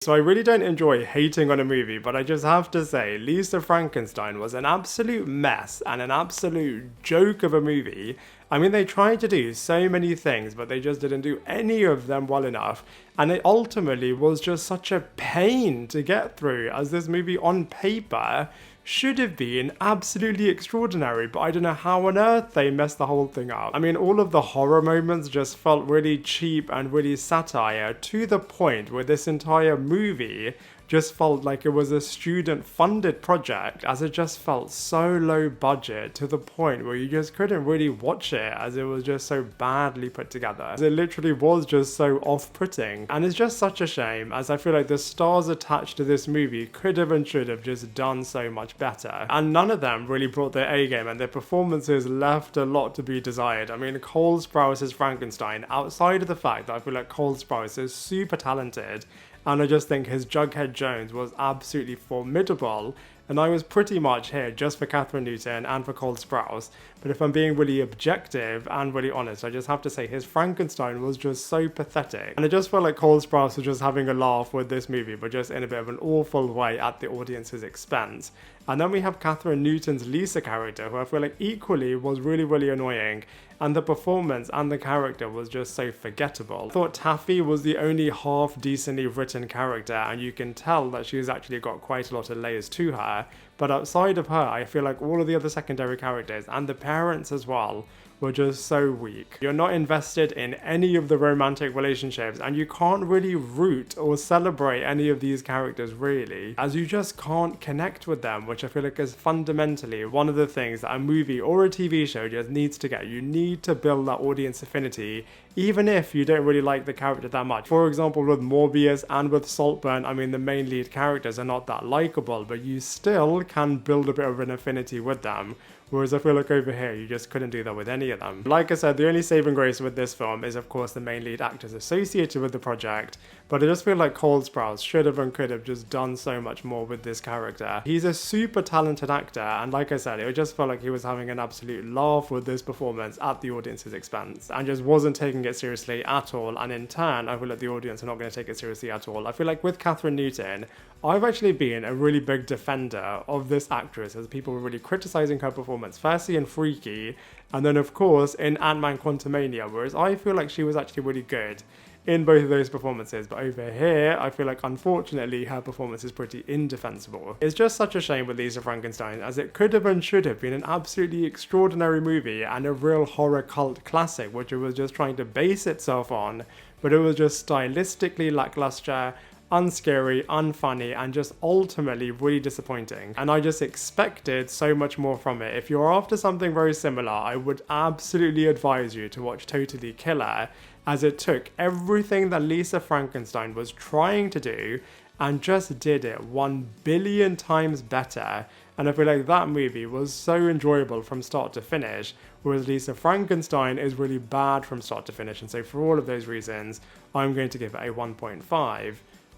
So I really don't enjoy hating on a movie, but I just have to say, Lisa Frankenstein was an absolute mess and an absolute joke of a movie. I mean, they tried to do so many things, but they just didn't do any of them well enough. And it ultimately was just such a pain to get through, as this movie on paper should have been absolutely extraordinary, but I don't know how on earth they messed the whole thing up. I mean, all of the horror moments just felt really cheap and really satire, to the point where this entire movie just felt like it was a student-funded project, as it just felt so low budget to the point where you just couldn't really watch it, as it was just so badly put together. It literally was just so off-putting, and it's just such a shame, as I feel like the stars attached to this movie could have and should have just done so much better, and none of them really brought their A-game, and their performances left a lot to be desired. I mean, Cole Sprouse's Frankenstein, outside of the fact that I feel like Cole Sprouse is super talented, and I just think his Jughead Jones was absolutely formidable, and I was pretty much here just for Kathryn Newton and for Cole Sprouse. But if I'm being really objective and really honest, I just have to say his Frankenstein was just so pathetic. And I just felt like Cole Sprouse was just having a laugh with this movie, but just in a bit of an awful way at the audience's expense. And then we have Kathryn Newton's Lisa character, who I feel like equally was really, really annoying. And the performance and the character was just so forgettable. I thought Taffy was the only half decently written character, and you can tell that she's actually got quite a lot of layers to her. But outside of her, I feel like all of the other secondary characters, and the parents as well, were just so weak. You're not invested in any of the romantic relationships, and you can't really root or celebrate any of these characters really, as you just can't connect with them, which I feel like is fundamentally one of the things that a movie or a TV show just needs to get. You need to build that audience affinity, even if you don't really like the character that much. For example, with Morbius and with Saltburn, I mean, the main lead characters are not that likable, but you still can build a bit of an affinity with them. Whereas I feel like over here, you just couldn't do that with any of them. Like I said, the only saving grace with this film is, of course, the main lead actors associated with the project, but I just feel like Cole Sprouse should have and could have just done so much more with this character. He's a super talented actor, and like I said, it just felt like he was having an absolute laugh with this performance at the audience's expense, and just wasn't taking it seriously at all, and in turn, I feel like the audience are not going to take it seriously at all. I feel like with Kathryn Newton, I've actually been a really big defender of this actress, as people were really criticizing her performance, firstly in Freaky, and then of course in Ant-Man Quantumania, whereas I feel like she was actually really good in both of those performances, but over here, I feel like unfortunately her performance is pretty indefensible. It's just such a shame with Lisa Frankenstein, as it could have and should have been an absolutely extraordinary movie and a real horror cult classic, which it was just trying to base itself on, but it was just stylistically lackluster, unscary, unfunny, and just ultimately really disappointing. And I just expected so much more from it. If you're after something very similar, I would absolutely advise you to watch Totally Killer, as it took everything that Lisa Frankenstein was trying to do and just did it 1 billion times better. And I feel like that movie was so enjoyable from start to finish, whereas Lisa Frankenstein is really bad from start to finish. And so for all of those reasons, I'm going to give it a 1.5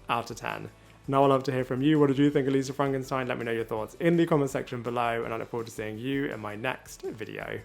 out of 10. Now I'd love to hear from you. What did you think of Lisa Frankenstein? Let me know your thoughts in the comment section below, and I look forward to seeing you in my next video.